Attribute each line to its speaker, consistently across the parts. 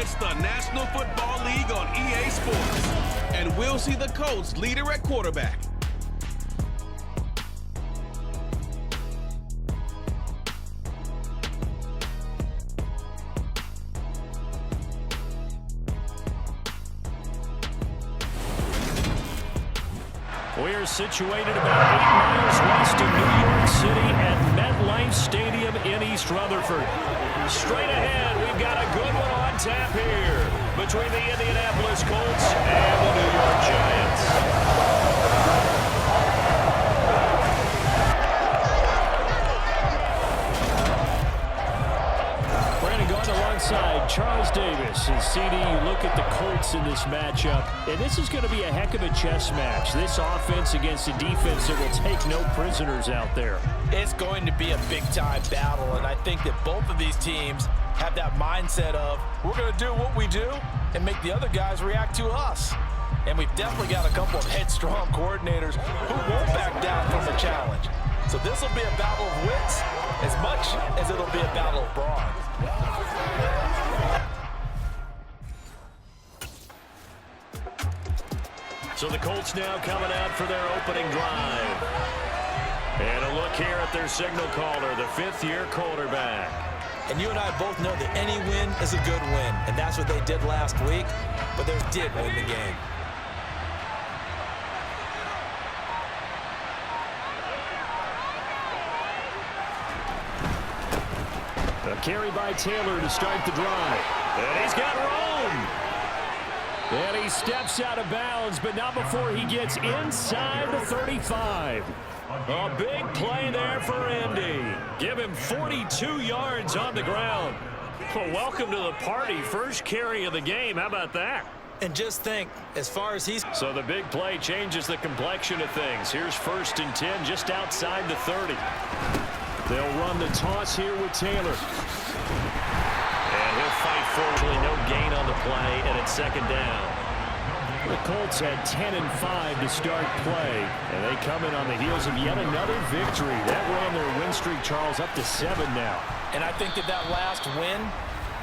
Speaker 1: It's the National Football League on EA Sports. And we'll see the Colts leader at quarterback.
Speaker 2: We're situated about 8 miles west of New York City at MetLife Stadium in East Rutherford. Straight ahead, we've got a good one on tap here between the Indianapolis Colts and the New York Giants. Alongside Charles Davis and CD, you look at the Colts in this matchup, and this is going to be a heck of a chess match. This offense against a defense that will take no prisoners out there.
Speaker 3: It's going to be a big-time battle, and I think that both of these teams have that mindset of we're going to do what we do and make the other guys react to us. And we've definitely got a couple of headstrong coordinators who won't back down from the challenge. So this will be a battle of wits as much as it'll be a battle of brawn.
Speaker 2: So the Colts now coming out for their opening drive. And a look here at their signal caller, the fifth-year quarterback.
Speaker 3: And you and I both know that any win is a good win, and that's what they did last week, but they did win the game.
Speaker 2: A carry by Taylor to start the drive. And he's got room. And he steps out of bounds, but not before he gets inside the 35. A big play there for Indy. Give him 42 yards on the ground. Well, welcome to the party. First carry of the game. How about that?
Speaker 3: And just think, as far as he's...
Speaker 2: So the big play changes the complexion of things. Here's 1st and 10 just outside the 30. They'll run the toss here with Taylor. And he'll fight for no gain on the play, and it's 2nd down. The Colts had 10 and 5 to start play, and they come in on the heels of yet another victory. That ran their win streak, Charles, up to 7 now.
Speaker 3: And I think that last win,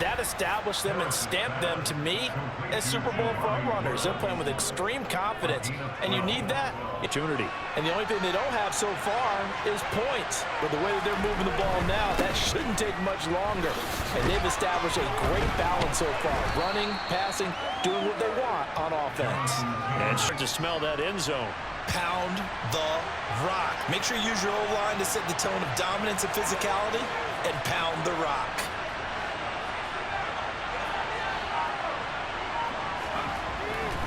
Speaker 3: that established them and stamped them, to me, as Super Bowl frontrunners. They're playing with extreme confidence, and you need that
Speaker 2: opportunity.
Speaker 3: And the only thing they don't have so far is points. But the way that they're moving the ball now, that shouldn't take much longer. And they've established a great balance so far. Running, passing, doing what they want on offense.
Speaker 2: And start to smell that end zone.
Speaker 3: Pound the rock. Make sure you use your O-line to set the tone of dominance and physicality, and pound the rock.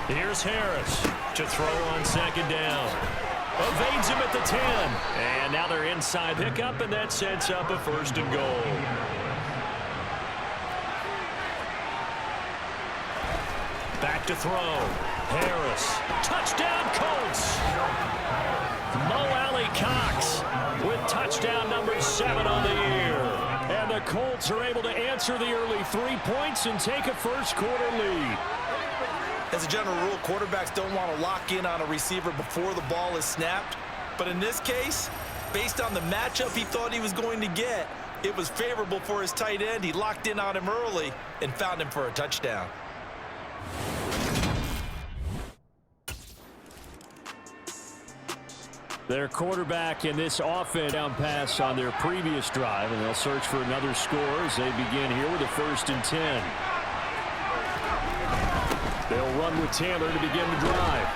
Speaker 2: Here's Harris to throw on 2nd down. Evades him at the 10. And now they're inside pickup, and that sets up a 1st and goal. Back to throw. Harris. Touchdown, Colts. Mo Alley Cox with touchdown number 7 on the year. And the Colts are able to answer the early 3 points and take a first-quarter lead.
Speaker 3: As a general rule, quarterbacks don't want to lock in on a receiver before the ball is snapped. But in this case, based on the matchup he thought he was going to get, it was favorable for his tight end. He locked in on him early and found him for a touchdown.
Speaker 2: Their quarterback in this offense down pass on their previous drive, and they'll search for another score as they begin here with a 1st and 10. They'll run with Taylor to begin the drive.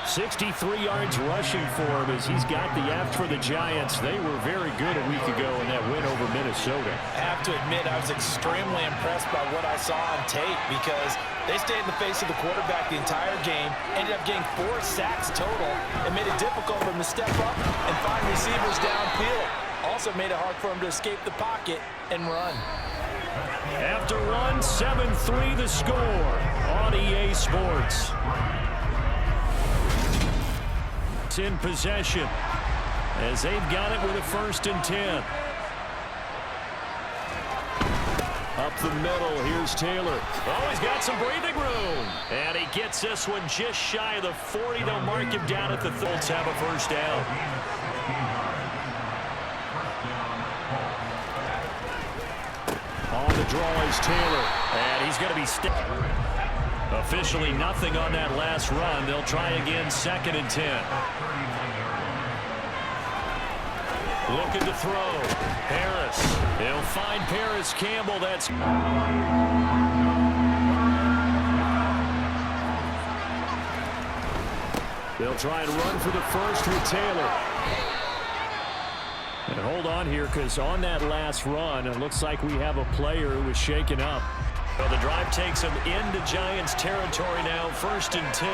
Speaker 2: 63 yards rushing for him as he's got the apt for the Giants. They were very good a week ago in that win over Minnesota.
Speaker 3: I have to admit, I was extremely impressed by what I saw on tape because they stayed in the face of the quarterback the entire game, ended up getting 4 sacks total, and made it difficult for him to step up and find receivers downfield. Also made it hard for him to escape the pocket and run.
Speaker 2: After one, 7-3 the score on EA Sports. It's in possession as they've got it with a 1st and 10. Up the middle, here's Taylor. Oh, he's got some breathing room. And he gets this one just shy of the 40. They'll mark him down at the Colts have a 1st down. On the draw is Taylor. And he's going to be officially nothing on that last run. They'll try again, 2nd and 10. Looking to throw. Harris. He'll find Paris Campbell. That's... They'll try and run for the first with Taylor. And hold on here, because on that last run, it looks like we have a player who was shaken up. So the drive takes him into Giants territory now. 1st and 10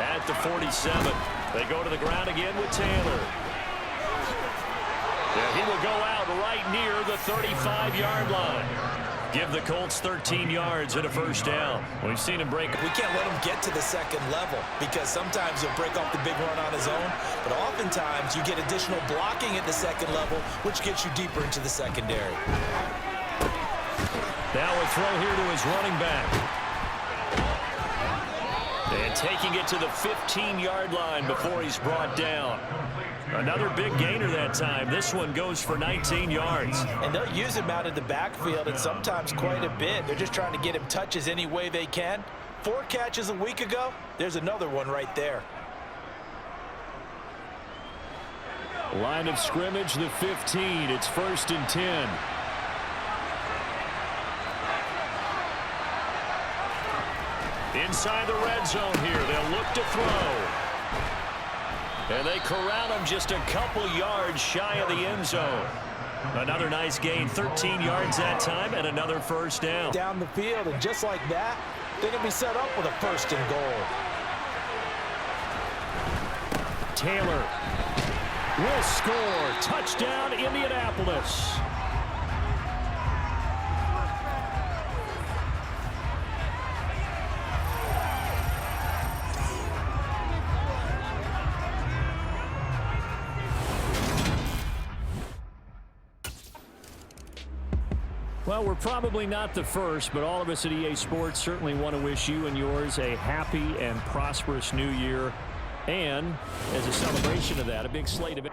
Speaker 2: at the 47. They go to the ground again with Taylor. Yeah, he will go out right near the 35-yard line. Give the Colts 13 yards and a 1st down. We've seen him break.
Speaker 3: We can't let him get to the 2nd level, because sometimes he'll break off the big run on his own, but oftentimes you get additional blocking at the 2nd level, which gets you deeper into the secondary.
Speaker 2: Now a throw here to his running back. And taking it to the 15-yard line before he's brought down. Another big gainer that time. This one goes for 19 yards.
Speaker 3: And they'll use him out in the backfield, and sometimes quite a bit. They're just trying to get him touches any way they can. 4 catches a week ago. There's another one right there.
Speaker 2: Line of scrimmage, the 15. It's 1st and 10. Inside the red zone here. They'll look to throw. And they corral him just a couple yards shy of the end zone. Another nice gain, 13 yards that time, and another 1st down.
Speaker 3: Down the field, and just like that, they're going to be set up with a 1st and goal.
Speaker 2: Taylor will score. Touchdown, Indianapolis. Well, we're probably not the first, but all of us at EA Sports certainly want to wish you and yours a happy and prosperous new year. And as a celebration of that, a big slate of...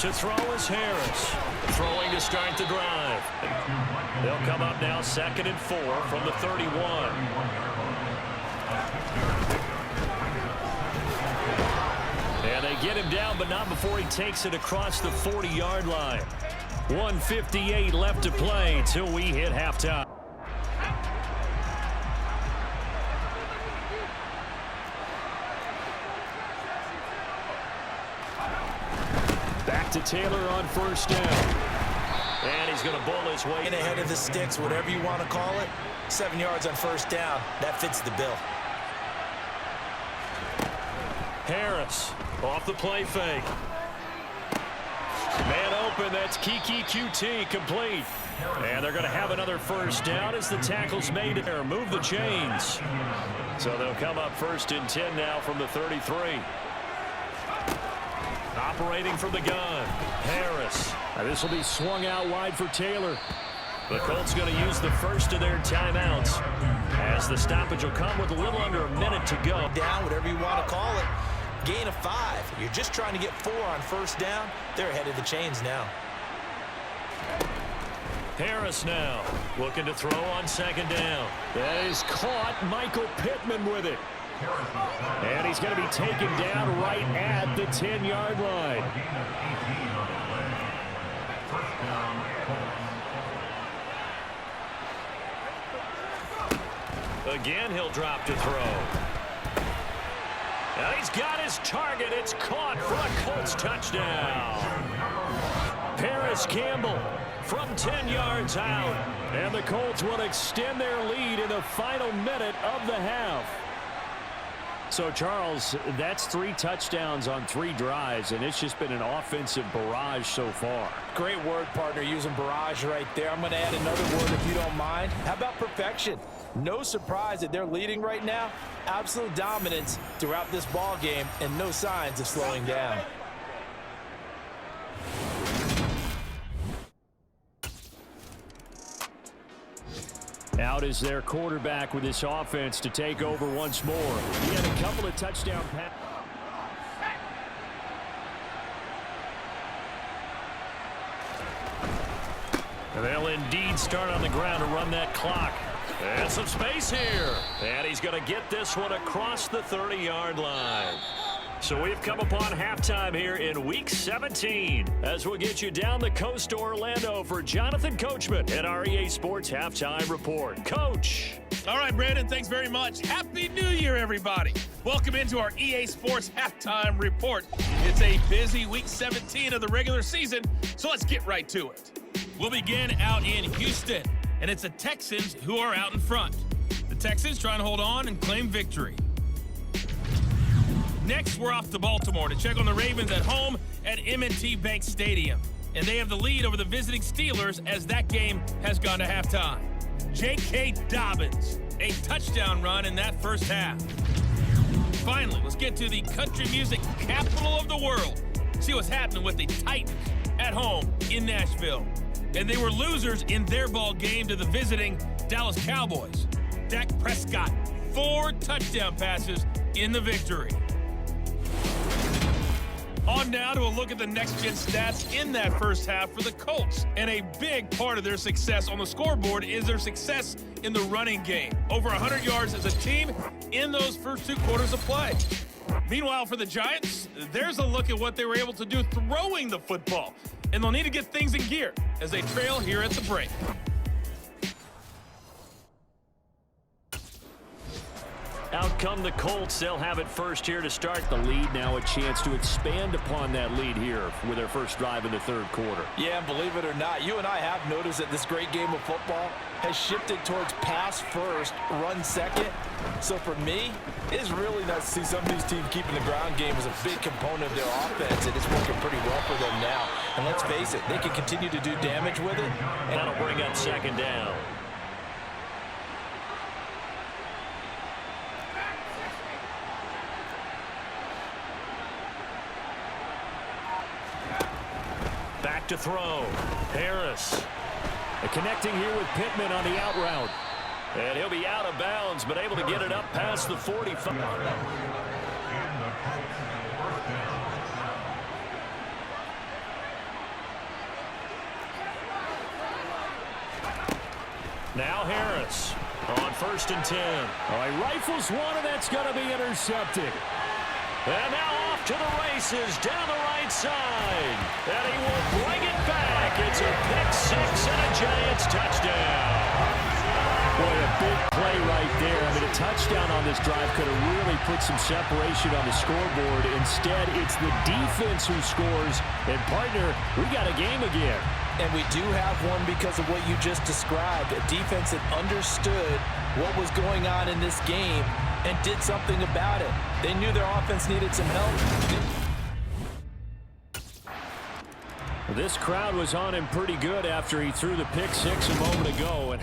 Speaker 2: To throw is Harris. Throwing to start the drive. They'll come up now 2nd and 4 from the 31. And they get him down, but not before he takes it across the 40-yard line. 1:58 left to play till we hit halftime. Back to Taylor on 1st down. And he's going to bowl his way
Speaker 3: in ahead of the sticks, whatever you want to call it. 7 yards on 1st down. That fits the bill.
Speaker 2: Harris off the play fake. Man open, that's Kiki QT complete. And they're going to have another 1st down as the tackle's made there. Move the chains. So they'll come up 1st and 10 now from the 33. Operating from the gun, Harris. This will be swung out wide for Taylor. The Colts going to use the first of their timeouts as the stoppage will come with a little under a minute to go.
Speaker 3: Down, whatever you want to call it. Gain of 5. You're just trying to get 4 on 1st down. They're ahead of the chains now.
Speaker 2: Harris now looking to throw on 2nd down. That is caught. Michael Pittman with it. And he's going to be taken down right at the 10-yard line. Again, he'll drop to throw. Now he's got his target. It's caught for a Colts touchdown. Paris Campbell from 10 yards out. And the Colts will extend their lead in the final minute of the half. So, Charles, that's 3 touchdowns on 3 drives, and it's just been an offensive barrage so far.
Speaker 3: Great word, partner, using barrage right there. I'm going to add another word if you don't mind. How about perfection? No surprise that they're leading right now. Absolute dominance throughout this ball game and no signs of slowing down.
Speaker 2: Out is their quarterback with this offense to take over once more. He had a couple of touchdown passes. They'll indeed start on the ground to run that clock. And some space here. And he's going to get this one across the 30-yard line. So we've come upon halftime here in Week 17 as we'll get you down the coast to Orlando for Jonathan Coachman at our EA Sports Halftime Report. Coach.
Speaker 4: All right, Brandon, thanks very much. Happy New Year, everybody. Welcome into our EA Sports Halftime Report. It's a busy Week 17 of the regular season, so let's get right to it. We'll begin out in Houston, and it's the Texans who are out in front. The Texans trying to hold on and claim victory. Next, we're off to Baltimore to check on the Ravens at home at M&T Bank Stadium. And they have the lead over the visiting Steelers as that game has gone to halftime. J.K. Dobbins, a touchdown run in that first half. Finally, let's get to the country music capital of the world. See what's happening with the Titans at home in Nashville. And they were losers in their ball game to the visiting Dallas Cowboys. Dak Prescott, 4 touchdown passes in the victory. On now to a look at the next-gen stats in that first half for the Colts. And a big part of their success on the scoreboard is their success in the running game. Over 100 yards as a team in those first 2 quarters of play. Meanwhile, for the Giants, there's a look at what they were able to do throwing the football. And they'll need to get things in gear as they trail here at the break.
Speaker 2: Out come the Colts. They'll have it first here to start the lead. Now a chance to expand upon that lead here with their first drive in the third quarter.
Speaker 3: Yeah, and believe it or not, you and I have noticed that this great game of football has shifted towards pass first, run second. So for me, it's really nice to see some of these teams keeping the ground game as a big component of their offense, and it's working pretty well for them now. And let's face it, they can continue to do damage with it.
Speaker 2: And that'll bring up second down. Back to throw. Harris. And connecting here with Pittman on the out route. And he'll be out of bounds, but able to get it up past the 45. Now Harris on 1st and 10. All right, rifles one, and that's going to be intercepted. And now off to the races down the right side. And he will bring it back. It's a pick 6 and a Giants touchdown. Boy, a big play right there. I mean, a touchdown on this drive could have really put some separation on the scoreboard. Instead, it's the defense who scores. And, partner, we got a game again.
Speaker 3: And we do have one because of what you just described. A defense that understood what was going on in this game and did something about it. They knew their offense needed some help.
Speaker 2: This crowd was on him pretty good after he threw the pick 6 a moment ago. And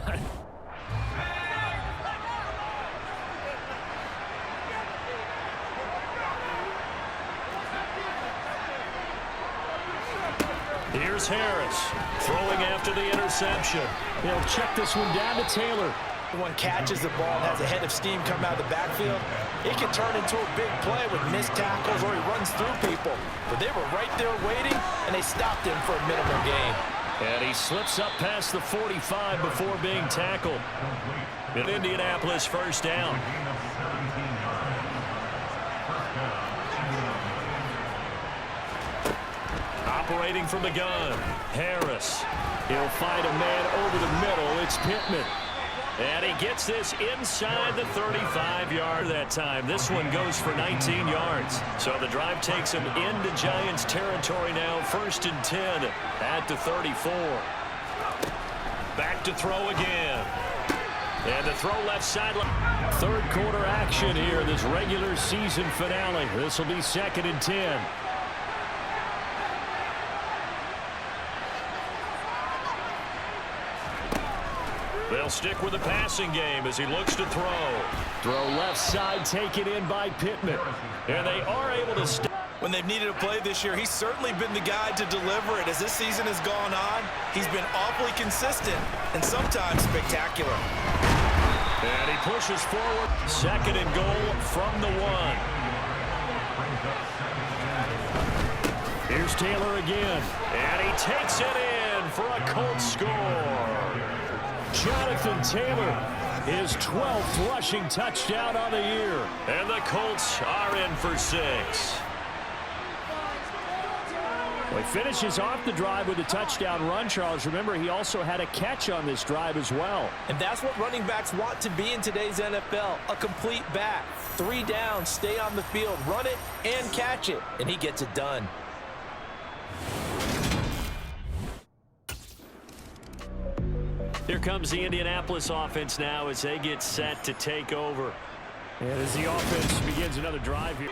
Speaker 2: here's Harris throwing after the interception. He'll check this one down to Taylor.
Speaker 3: One catches the ball and has a head of steam come out of the backfield, it can turn into a big play with missed tackles or he runs through people. But they were right there waiting, and they stopped him for a minimal gain.
Speaker 2: And he slips up past the 45 before being tackled. In Indianapolis, first down. Operating from the gun, Harris. He'll find a man over the middle. It's Pittman. And he gets this inside the 35-yard that time. This one goes for 19 yards. So the drive takes him into Giants territory now. 1st and 10 at the 34. Back to throw again. And the throw left sideline. Third quarter action here, this regular season finale. This will be 2nd and 10. They'll stick with the passing game as he looks to throw. Throw left side taken in by Pittman. And they are able to stop.
Speaker 3: When they've needed a play this year, he's certainly been the guy to deliver it. As this season has gone on, he's been awfully consistent and sometimes spectacular.
Speaker 2: And he pushes forward. 2nd and goal from the 1. Here's Taylor again. And he takes it in for a Colts score. Jonathan Taylor, his 12th rushing touchdown on the year. And the Colts are in for 6. Well, he finishes off the drive with a touchdown run, Charles. Remember, he also had a catch on this drive as well.
Speaker 3: And that's what running backs want to be in today's NFL, a complete back. 3 downs, stay on the field, run it, and catch it. And he gets it done.
Speaker 2: Here comes the Indianapolis offense now as they get set to take over. And as the offense begins another drive here.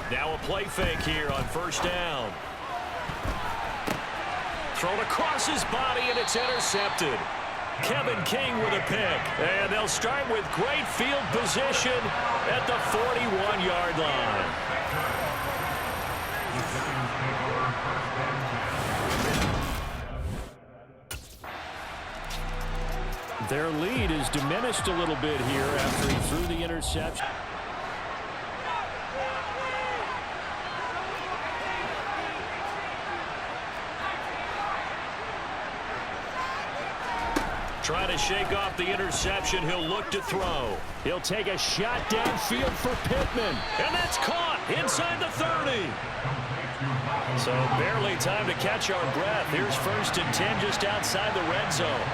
Speaker 2: Now a play fake here on first down. Thrown across his body, and it's intercepted. Kevin King with a pick. And they'll start with great field position at the 41-yard line. Their lead is diminished a little bit here after he threw the interception. Trying to shake off the interception. He'll look to throw. He'll take a shot downfield for Pittman. And that's caught inside the 30. So barely time to catch our breath. Here's 1st and 10 just outside the red zone.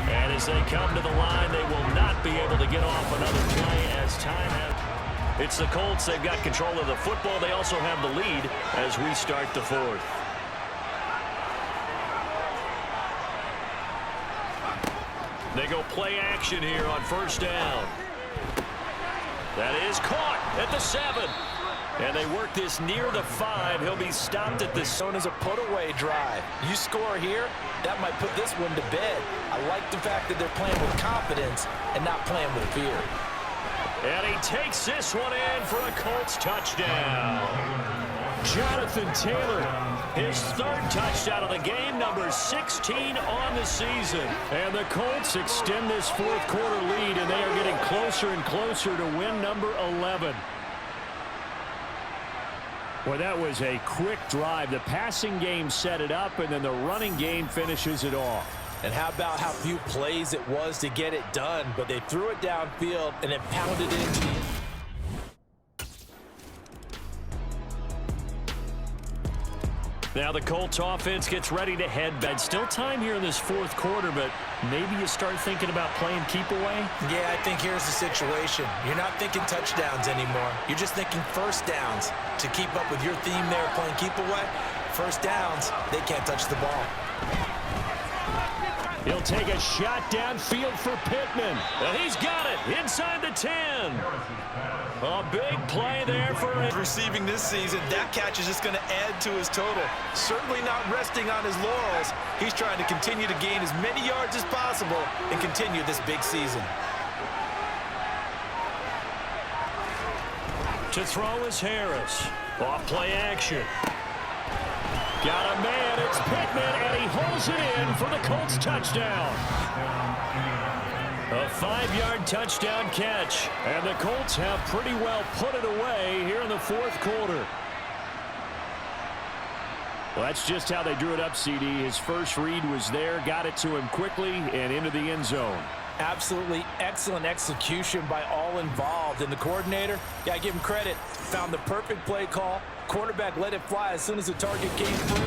Speaker 2: And as they come to the line, they will not be able to get off another play as time has. It's the Colts. They've got control of the football. They also have the lead as we start the 4th. They go play action here on first down. That is caught at the 7. And they work this near the 5. He'll be stopped at this.
Speaker 3: Known as a put-away drive. You score here, that might put this one to bed. I like the fact that they're playing with confidence and not playing with fear.
Speaker 2: And he takes this one in for a Colts touchdown. Jonathan Taylor, his 3rd touchdown of the game, number 16 on the season. And the Colts extend this 4th quarter lead, and they are getting closer and closer to win number 11. Well, that was a quick drive. The passing game set it up, and then the running game finishes it off.
Speaker 3: And how about how few plays it was to get it done, but they threw it downfield and then pounded it into the end.
Speaker 2: Now the Colts offense gets ready to head back. Still time here in this 4th quarter, but maybe you start thinking about playing keep away?
Speaker 3: Yeah, I think here's the situation. You're not thinking touchdowns anymore. You're just thinking 1st downs. To keep up with your theme there, playing keep away, 1st downs, they can't touch the ball.
Speaker 2: He'll take a shot downfield for Pittman. And he's got it inside the 10. A big play there for him.
Speaker 3: Receiving this season, that catch is just going to add to his total. Certainly not resting on his laurels. He's trying to continue to gain as many yards as possible and continue this big season.
Speaker 2: To throw is Harris. Off play action. Got a man, it's Pittman, and he holds it in for the Colts touchdown. A 5-yard touchdown catch, and the Colts have pretty well put it away here in the 4th quarter. Well, that's just how they drew it up, CD. His first read was there, got it to him quickly, and into the end zone.
Speaker 3: Absolutely excellent execution by all involved. And the coordinator, yeah, give him credit, found the perfect play call. Quarterback let it fly as soon as the target came through.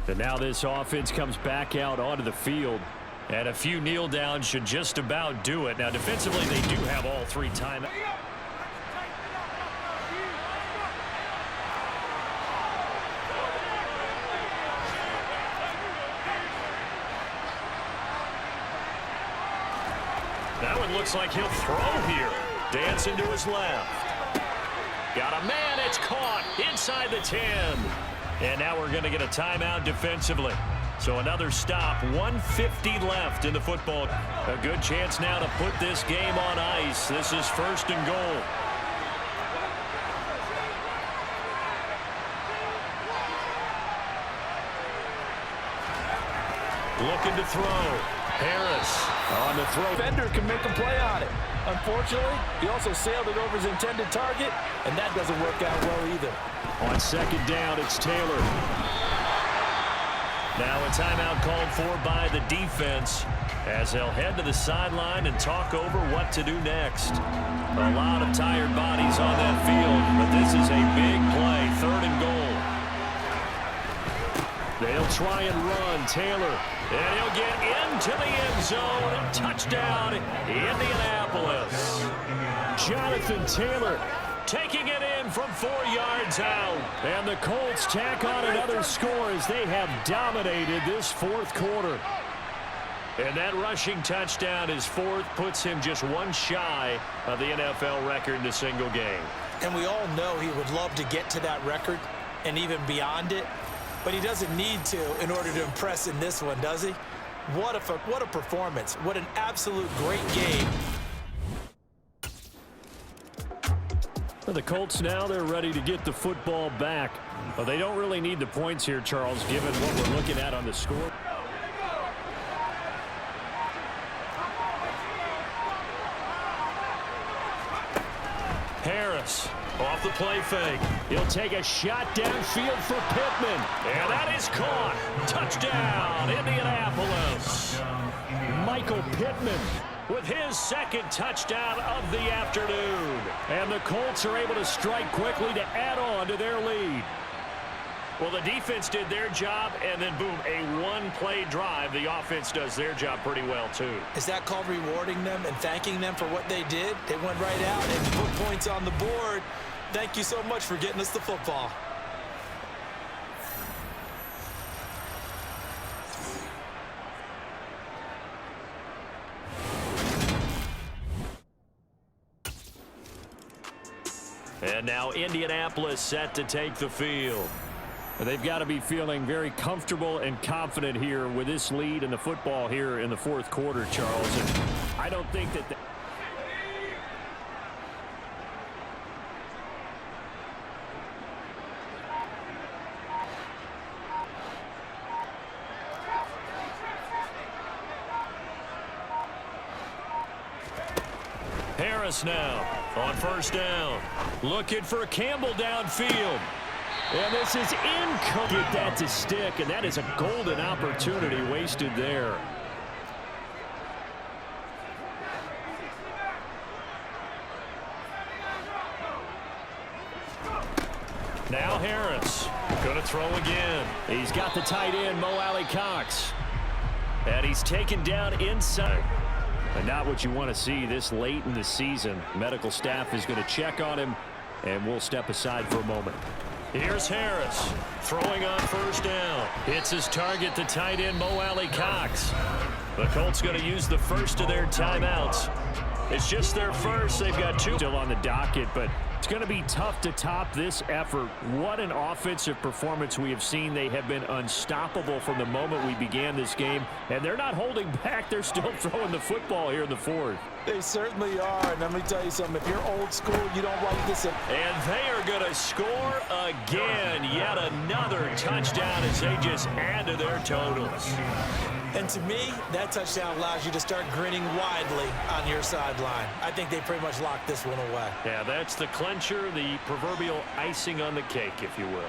Speaker 2: And now this offense comes back out onto the field. And a few kneel downs should just about do it. Now defensively they do have all 3 timeouts. That one looks like he'll throw here. Dancing to his left. Got a man, it's caught inside the 10. And now we're going to get a timeout defensively. So another stop, 1:50 left in the football. A good chance now to put this game on ice. This is 1st and goal. Looking to throw. Harris on the throw.
Speaker 3: Defender can make a play on it. Unfortunately, he also sailed it over his intended target, and that doesn't work out well either.
Speaker 2: On second down, it's Taylor. Now a timeout called for by the defense as they'll head to the sideline and talk over what to do next. A lot of tired bodies on that field, but this is a big play, 3rd and goal. They'll try and run. Taylor, and he'll get into the end zone. Touchdown, Indianapolis. Jonathan Taylor taking it in from 4 yards out. And the Colts tack on another score as they have dominated this 4th quarter. And that rushing touchdown, his 4th, puts him just one shy of the NFL record in a single game.
Speaker 3: And we all know he would love to get to that record and even beyond it. But he doesn't need to in order to impress in this one, does he? What a performance. What an absolute great game.
Speaker 2: For the Colts now, they're ready to get the football back. Well, they don't really need the points here, Charles, given what we're looking at on the score. Harris off the play fake. He'll take a shot downfield for Pittman. And that is caught. Touchdown, Indianapolis. Michael Pittman with his 2nd touchdown of the afternoon. And the Colts are able to strike quickly to add on to their lead. Well, the defense did their job, and then, boom, a one-play drive. The offense does their job pretty well, too.
Speaker 3: Is that called rewarding them and thanking them for what they did? They went right out and put points on the board. Thank you so much for getting us the football.
Speaker 2: And now Indianapolis set to take the field. They've got to be feeling very comfortable and confident here with this lead and the football here in the 4th quarter, Charles. And I don't think that... Harris now on 1st down. Looking for Campbell downfield. And this is incomplete. Get that to stick, and that is a golden opportunity wasted there. Now Harris going to throw again. He's got the tight end, Mo Alley-Cox. And he's taken down inside. And not what you want to see this late in the season. Medical staff is going to check on him, and we'll step aside for a moment. Here's Harris throwing on 1st down. Hits his target, the tight end, Mo Alley-Cox. The Colts going to use the first of their timeouts. It's just their first. They've got 2 still on the docket, but it's going to be tough to top this effort. What an offensive performance we have seen. They have been unstoppable from the moment we began this game, and they're not holding back. They're still throwing the football here in the 4th.
Speaker 3: They certainly are, and let me tell you something. If you're old school, you don't like this.
Speaker 2: And they are going to score again. Yet another touchdown as they just add to their totals.
Speaker 3: And to me, that touchdown allows you to start grinning widely on your sideline. I think they pretty much locked this one away.
Speaker 2: Yeah, that's the clincher, the proverbial icing on the cake, if you will.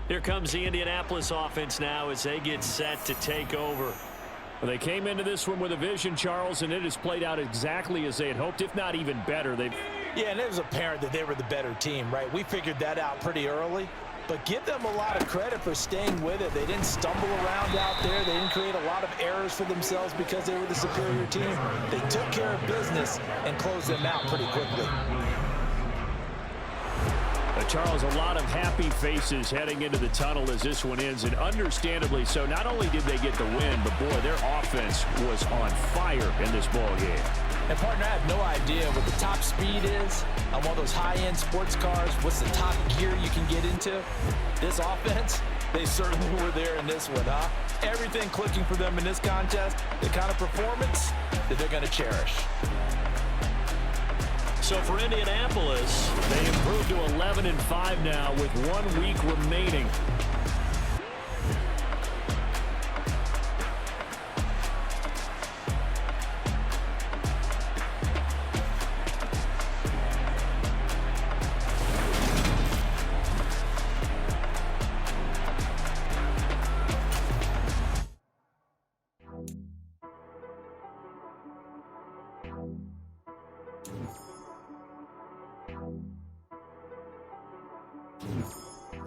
Speaker 2: Here comes the Indianapolis offense now as they get set to take over. Well, they came into this one with a vision, Charles, and it has played out exactly as they had hoped, if not even better.
Speaker 3: Yeah, and it was apparent that they were the better team, right? We figured that out pretty early. But give them a lot of credit for staying with it. They didn't stumble around out there. They didn't create a lot of errors for themselves because they were the superior team. They took care of business and closed them out pretty quickly.
Speaker 2: A Charles, a lot of happy faces heading into the tunnel as this one ends, and understandably so. Not only did they get the win, but, boy, their offense was on fire in this ball game.
Speaker 3: And, partner, I have no idea what the top speed is on one of those high-end sports cars. What's the top gear you can get into? This offense, they certainly were there in this one, huh? Everything clicking for them in this contest, the kind of performance that they're going to cherish.
Speaker 2: So for Indianapolis, they improved to 11-5 now with 1 week remaining.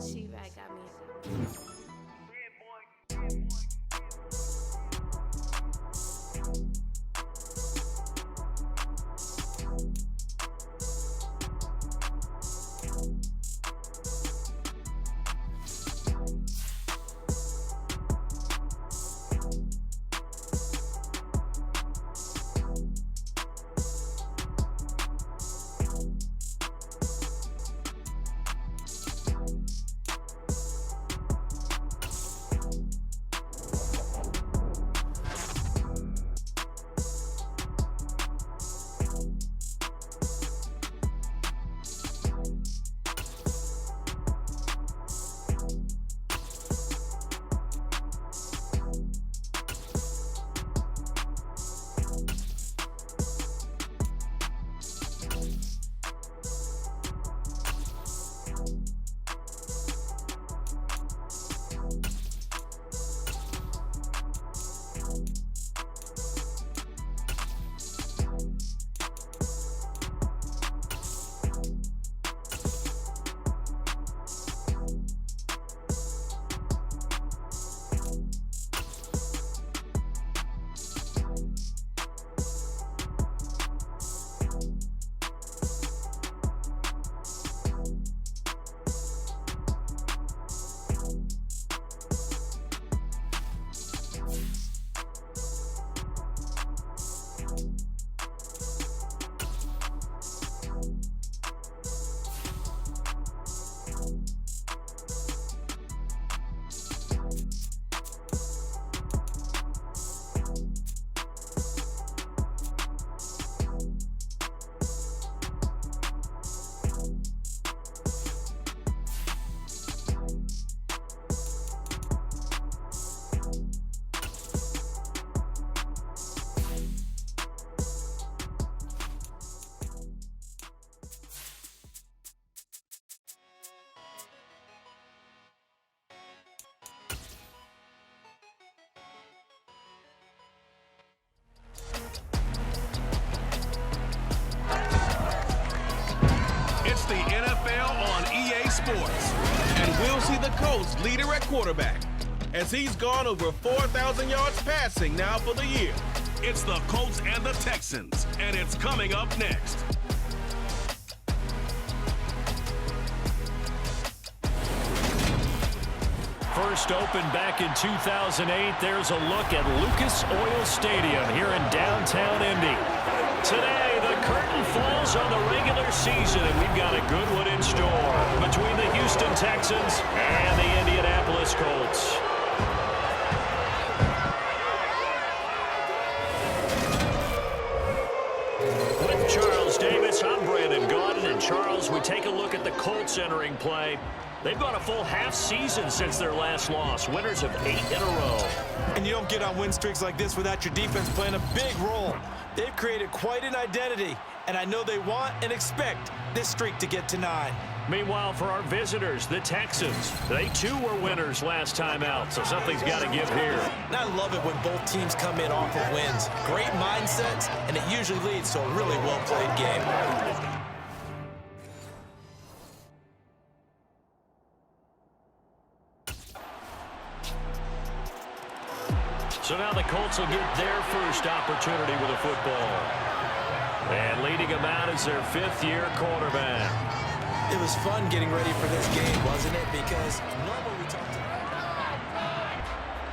Speaker 5: She-Bag got me.
Speaker 1: It's the NFL on EA Sports. And we'll see the Colts leader at quarterback, as he's gone over 4,000 yards passing now for the year. It's the Colts and the Texans, and it's coming up next.
Speaker 2: First opened back in 2008, there's a look at Lucas Oil Stadium here in downtown Indy. Today, the curtain falls on the regular season, and we've got a good one in store between the Houston Texans and the Indianapolis Colts. With Charles Davis, I'm Brandon Gaudin, and Charles, we take a look at the Colts entering play. They've gone a full half season since their last loss, winners of 8 in a row.
Speaker 3: And you don't get on win streaks like this without your defense playing a big role. They've created quite an identity, and I know they want and expect this streak to get to 9.
Speaker 2: Meanwhile, for our visitors, the Texans, they too were winners last time out, so something's got to give here.
Speaker 3: And I love it when both teams come in off of wins. Great mindsets, and it usually leads to a really well-played game.
Speaker 2: So now the Colts will get their first opportunity with a football. And leading them out is their 5th-year quarterback.
Speaker 3: It was fun getting ready for this game, wasn't it? Because normally we talk to...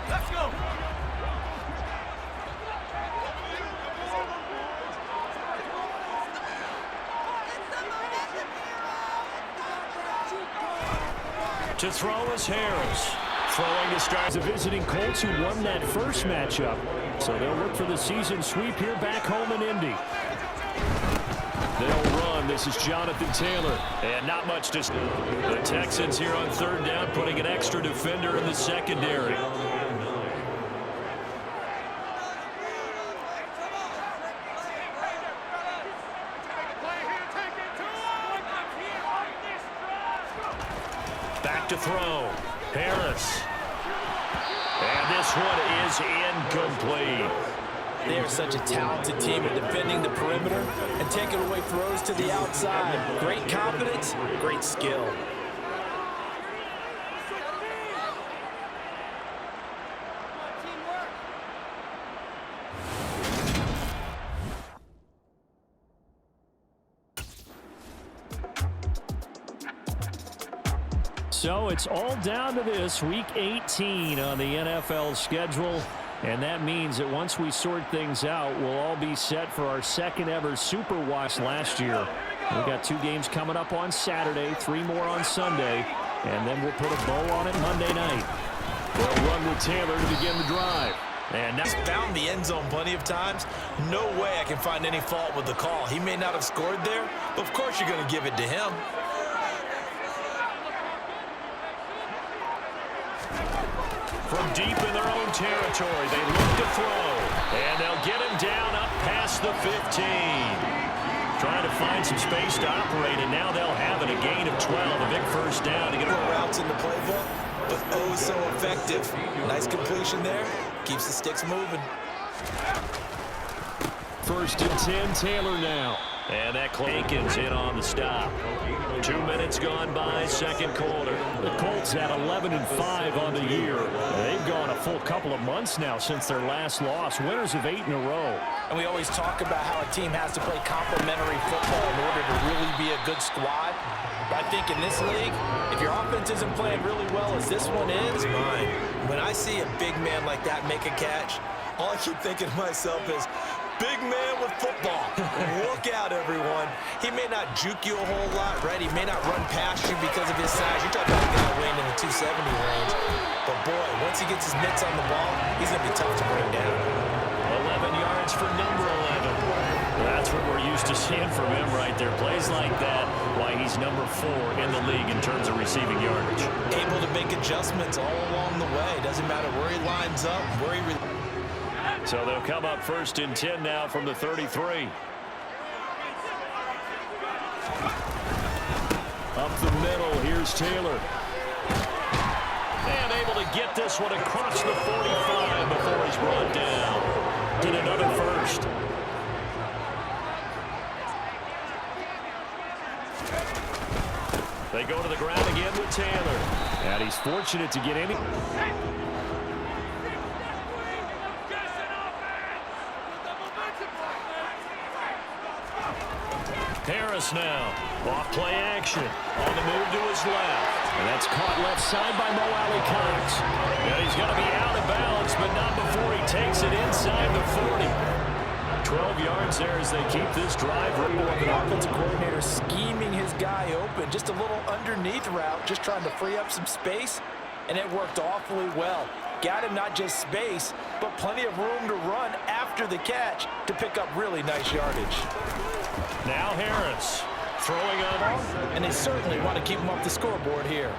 Speaker 3: Let's go!
Speaker 2: To throw is Harris. Throwing to start the visiting Colts who won that first matchup. So they'll look for the season sweep here back home in Indy. They'll run. This is Jonathan Taylor. And not much to... The Texans here on third down, putting an extra defender in the secondary. Back to throw. Harris. And this one is incomplete.
Speaker 3: They are such a talented team at defending the perimeter and taking away throws to the outside. Great confidence, great skill.
Speaker 2: So it's all down to this, Week 18 on the NFL schedule. And that means that once we sort things out, we'll all be set for our second ever Super Watch last year. We've got 2 games coming up on Saturday, 3 more on Sunday, and then we'll put a bow on it Monday night. They'll run with Taylor to begin the drive. And now
Speaker 3: he's found the end zone plenty of times. No way I can find any fault with the call. He may not have scored there, but of course you're going to give it to him.
Speaker 2: From deep in their own territory, they look to throw. And they'll get him down up past the 15. Trying to find some space to operate, and now they'll have it. A gain of 12, a big first down to get
Speaker 3: more routes in the playbook, but oh so effective. Nice completion there. Keeps the sticks moving.
Speaker 2: First and 10, Taylor now. And that Jenkins in on the stop. 2 minutes gone by, second quarter. The Colts at 11-5 on the year. They've gone a full couple of months now since their last loss. Winners of 8 in a row.
Speaker 3: And we always talk about how a team has to play complementary football in order to really be a good squad. But I think in this league, if your offense isn't playing really well as this one is, mine. When I see a big man like that make a catch, all I keep thinking to myself is, big man with football. Look out, everyone. He may not juke you a whole lot, right? He may not run past you because of his size. You're talking about a guy weighing in the 270 range. But, boy, once he gets his mitts on the ball, he's going to be tough to bring down.
Speaker 2: 11 yards for number 11. That's what we're used to seeing from him right there. Plays like that, why he's number 4 in the league in terms of receiving yardage.
Speaker 3: Able to make adjustments all along the way. Doesn't matter where he lines up, where he...
Speaker 2: So they'll come up first and 10 now from the 33. Up the middle, here's Taylor. And able to get this one across the 45 before he's brought down. Did another first. They go to the ground again with Taylor. And he's fortunate to get any... Harris now, off play action, on the move to his left. And that's caught left side by Mo Alley Cox. And he's going to be out of bounds, but not before he takes it inside the 40. 12 yards there as they keep this drive.
Speaker 3: The offensive coordinator scheming his guy open, just a little underneath route, just trying to free up some space, and it worked awfully well. Got him not just space, but plenty of room to run after the catch to pick up really nice yardage.
Speaker 2: Now Harris throwing on.
Speaker 3: And they certainly want to keep him off the scoreboard here.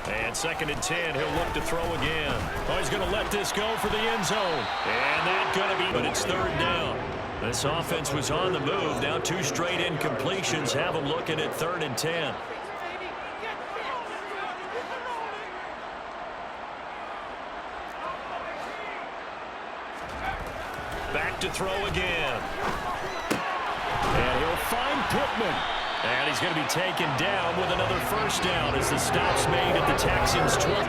Speaker 2: And second and 10, he'll look to throw again. Oh, he's going to let this go for the end zone. And that's going to be, but it's third down. This offense was on the move. Now 2 straight incompletions have them looking at 3rd and 10. Back to throw again. And he'll find Pittman. And he's going to be taken down with another first down as the stop's made at the Texans' 12.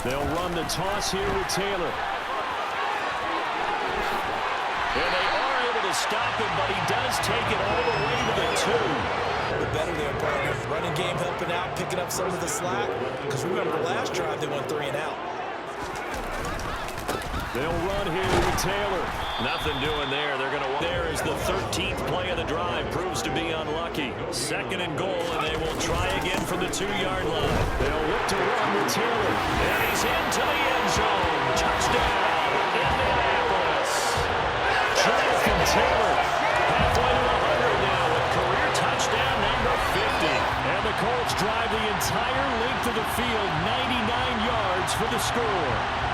Speaker 2: They'll run the toss here with Taylor. And they are able to stop him, but he does take it all the way to the 2.
Speaker 3: The better their partner. Running game helping out, picking up some of the slack. Because remember, the last drive, they went 3 and out.
Speaker 2: They'll run here with Taylor. Nothing doing there. They're going to. There is the 13th play of the drive. Proves to be unlucky. 2nd and goal, and they will try again from the 2-yard line. They'll look to run with Taylor. And he's into the end zone. Touchdown, Indianapolis. Jonathan Taylor, halfway to 100 now with career touchdown number 50. And the Colts drive the entire length of the field, 99 yards for the score.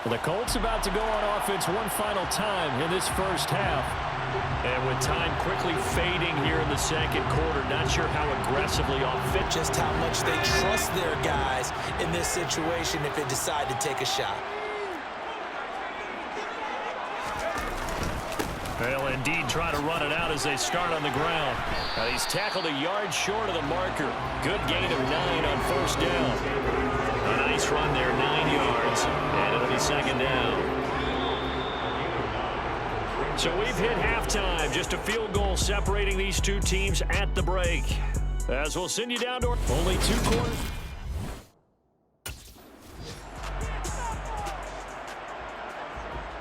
Speaker 2: The Colts about to go on offense one final time in this first half. And with time quickly fading here in the second quarter, not sure how aggressively offensive.
Speaker 3: Just how much they trust their guys in this situation if they decide to take a shot.
Speaker 2: They'll indeed try to run it out as they start on the ground. Now he's tackled a yard short of the marker. Good gain of 9 on first down. A nice run there, 9 yards, and it'll be 2nd down. So we've hit halftime. Just a field goal separating these two teams at the break. As we'll send you down to only 2 quarters.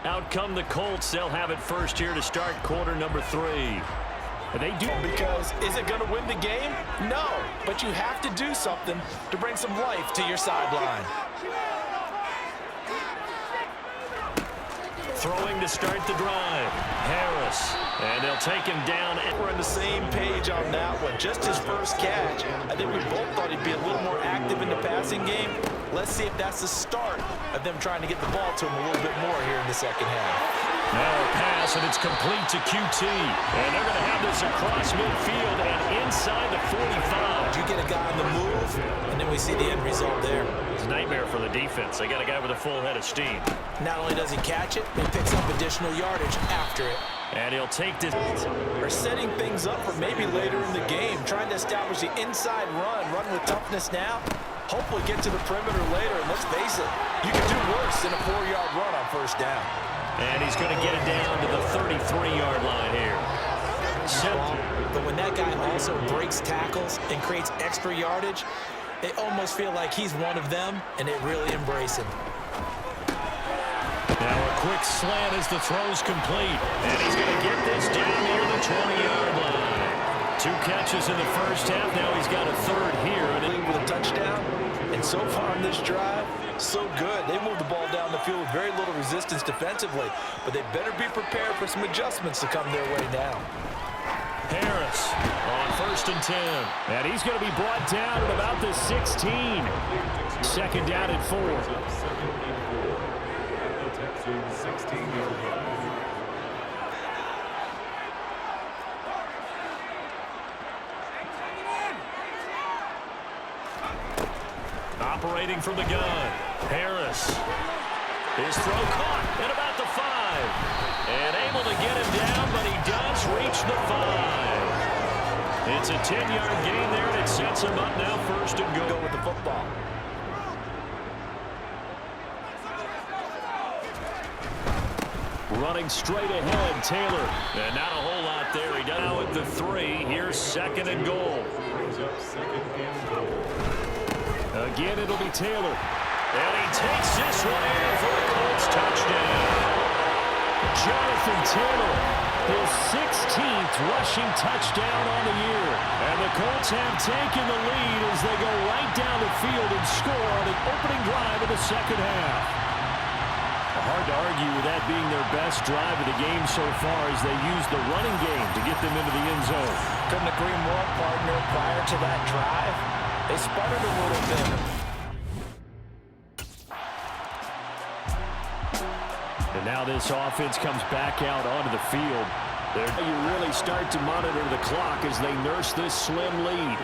Speaker 2: Out come the Colts. They'll have it first here to start quarter number 3. And they do.
Speaker 3: Because is it going to win the game? No, but you have to do something to bring some life to your sideline.
Speaker 2: Throwing to start the drive. Harris. And they'll take him down.
Speaker 3: We're on the same page on that one. Just his first catch. I think we both thought he'd be a little more active in the passing game. Let's see if that's the start of them trying to get the ball to him a little bit more here in the second half.
Speaker 2: Now a pass, and it's complete to QT. And they're going to have this across midfield and inside the 45.
Speaker 3: You get a guy on the move, and then we see the end result there.
Speaker 2: It's a nightmare for the defense. They got a guy with a full head of steam.
Speaker 3: Not only does he catch it, he picks up additional yardage after it.
Speaker 2: And he'll take this.
Speaker 3: Are setting things up for maybe later in the game, trying to establish the inside run with toughness now. Hopefully get to the perimeter later, and let's face it, you can do worse than a 4-yard run on first down.
Speaker 2: And he's going to get it down to the 33-yard line here.
Speaker 3: But when that guy also breaks tackles and creates extra yardage, they almost feel like he's one of them, and they really embrace him.
Speaker 2: Now a quick slant as the throw's complete. And he's going to get this down near the 20-yard line. 2 catches in the first half. Now he's got a 3rd here.
Speaker 3: And with a touchdown. And so far in this drive, so good. They moved the ball down the field with very little resistance defensively. But they better be prepared for some adjustments to come their way now.
Speaker 2: Harris on 1st and 10. And he's going to be brought down at about the 16. 2nd down and 4. Operating from the gun. Harris. His throw caught at about the 5. And able to get him down, but he does reach the 5. It's a 10-yard gain there, and it sets him up now 1st and goal.
Speaker 3: Go with the football.
Speaker 2: Running straight ahead, Taylor. And not a whole lot there. He does now at the 3. Here's 2nd and goal. Again, it'll be Taylor. And he takes this one in for the Colts touchdown. Jonathan Taylor, his 16th rushing touchdown on the year. And the Colts have taken the lead as they go right down the field and score on an opening drive of the second half. Hard to argue with that being their best drive of the game so far as they use the running game to get them into the end zone.
Speaker 3: Couldn't agree more, partner. Prior to that drive, they sputtered a little bit.
Speaker 2: And now this offense comes back out onto the field. You really start to monitor the clock as they nurse this slim lead.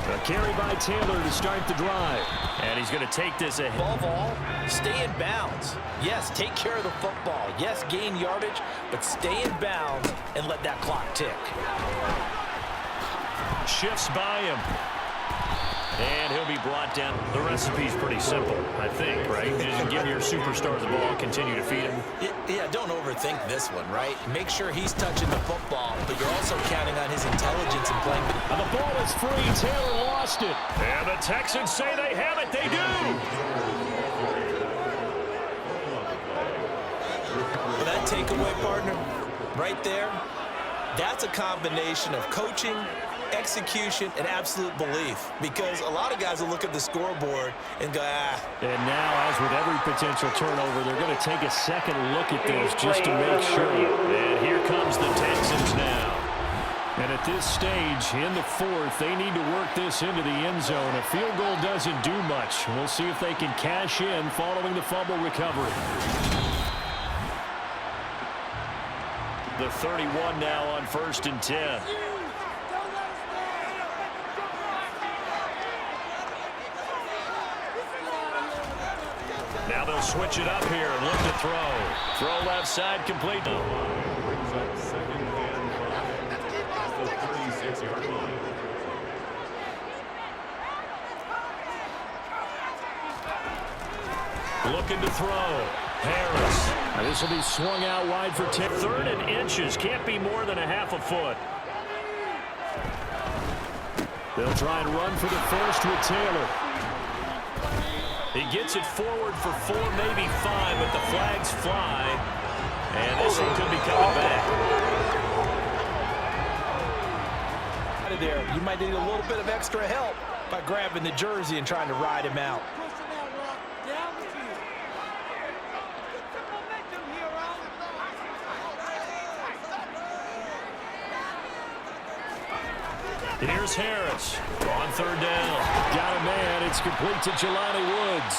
Speaker 2: A carry by Taylor to start the drive. And he's going to take this ahead.
Speaker 3: Above all, stay in bounds. Yes, take care of the football. Yes, gain yardage, but stay in bounds and let that clock tick.
Speaker 2: Shifts by him. And he'll be brought down. The recipe's pretty simple, I think, right? You just give your superstar the ball, continue to feed him.
Speaker 3: Yeah, don't overthink this one, right? Make sure he's touching the football, but you're also counting on his intelligence in playing.
Speaker 2: And the ball is free. Taylor lost it. And the Texans say they have it. They do.
Speaker 3: That takeaway, partner, right there, that's a combination of coaching, execution, and absolute belief, because a lot of guys will look at the scoreboard and go,
Speaker 2: And now, as with every potential turnover, they're going to take a second look at this just to make sure. And here comes the Texans now. And at this stage, in the fourth, they need to work this into the end zone. A field goal doesn't do much. We'll see if they can cash in following the fumble recovery. The 31 now on 1st and 10. Now they'll switch it up here and look to throw. Throw left side complete. Looking to throw. Harris. Now this will be swung out wide for 10. 3rd and inches. Can't be more than a half a foot. They'll try and run for the first with Taylor. He gets it forward for 4, maybe 5, but the flags fly. And this one could be coming back.
Speaker 3: out of there, you might need a little bit of extra help by grabbing the jersey and trying to ride him out.
Speaker 2: Here's Harris on 3rd down. Got a man. It's complete to Jelani Woods.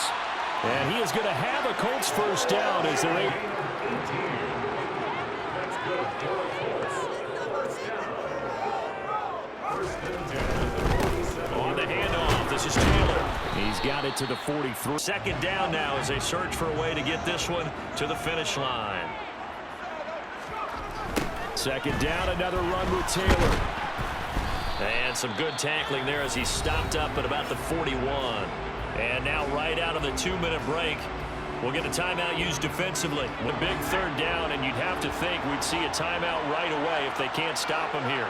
Speaker 2: And he is going to have a Colts first down as they're able. On the handoff, this is Taylor. He's got it to the 43. 2nd down now as they search for a way to get this one to the finish line. 2nd down, another run with Taylor. And some good tackling there as he stopped up at about the 41. And now right out of the 2-minute break, we'll get a timeout used defensively. A big 3rd down, and you'd have to think we'd see a timeout right away if they can't stop him here.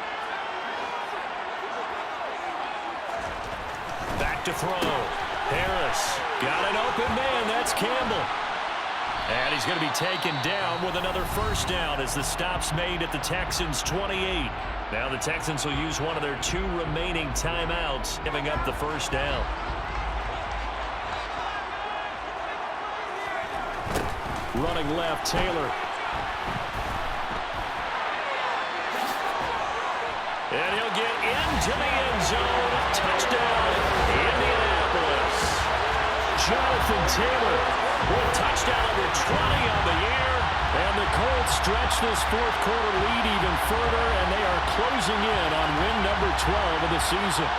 Speaker 2: Back to throw. Harris got an open man. That's Campbell. And he's going to be taken down with another first down as the stop's made at the Texans' 28. Now the Texans will use one of their 2 remaining timeouts, giving up the first down. Running left, Taylor. And he'll get into the end zone. Touchdown, Indianapolis. Jonathan Taylor with touchdown number 20 on the year. And the Colts stretch this 4th quarter lead even further, and they are closing in on win number 12 of the season.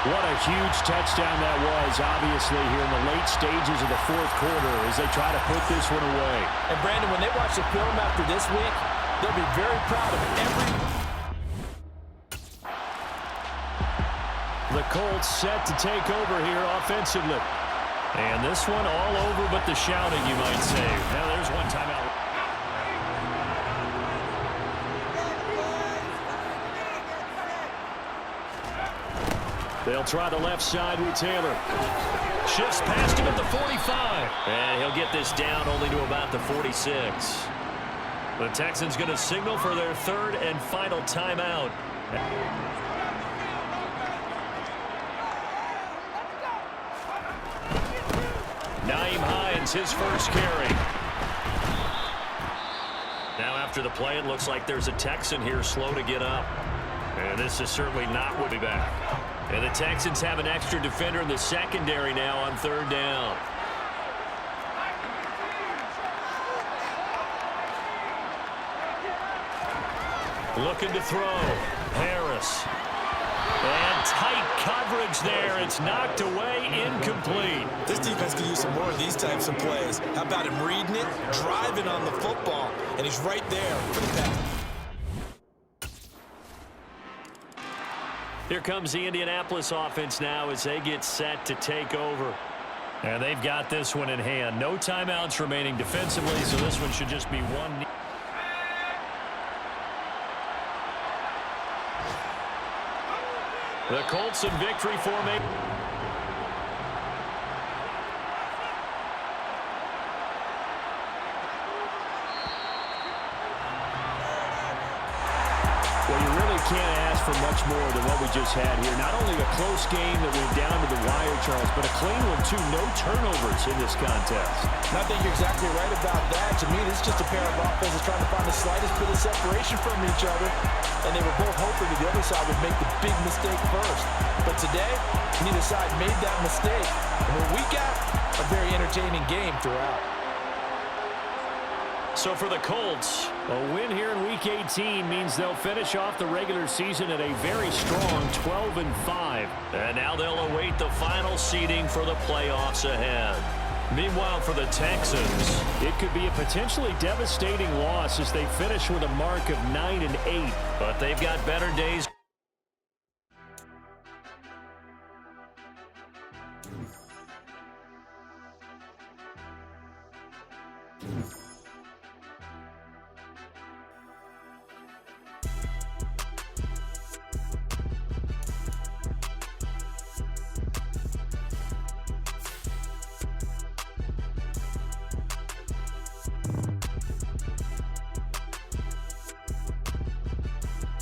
Speaker 2: What a huge touchdown that was, obviously, here in the late stages of the 4th quarter as they try to put this one away.
Speaker 3: And, Brandon, when they watch the film after this week, they'll be very proud of every...
Speaker 2: The Colts set to take over here offensively. And this one all over but the shouting, you might say. Now there's one timeout. They'll try the left side with Taylor. Shifts past him at the 45. And he'll get this down only to about the 46. The Texans going to signal for their 3rd and final timeout. Nyheim Hines, his first carry. Now after the play, it looks like there's a Texan here slow to get up. And this is certainly not will be back. And the Texans have an extra defender in the secondary now on 3rd down. Looking to throw. Harris. And tight coverage there. It's knocked away, incomplete.
Speaker 3: This defense can use some more of these types of plays. How about him reading it, driving on the football, and he's right there for the pass.
Speaker 2: Here comes the Indianapolis offense now as they get set to take over. And they've got this one in hand. No timeouts remaining defensively, so this one should just be one. The Colts in victory formation. Well, you really can't ask for much more than what we just had here. Not only a close game that went down to the wire, Charles, but a clean one, too. No turnovers in this contest.
Speaker 3: And I think you're exactly right about that. To me, this is just a pair of offenses trying to find the slightest bit of separation from each other. And they were both hoping that the other side would make the big mistake first. But today, neither side made that mistake. And what we got, a very entertaining game throughout.
Speaker 2: So for the Colts, a win here in Week 18 means they'll finish off the regular season at a very strong 12-5. And now they'll await the final seeding for the playoffs ahead. Meanwhile, for the Texans, it could be a potentially devastating loss as they finish with a mark of 9-8. But they've got better days.
Speaker 6: Mm-hmm.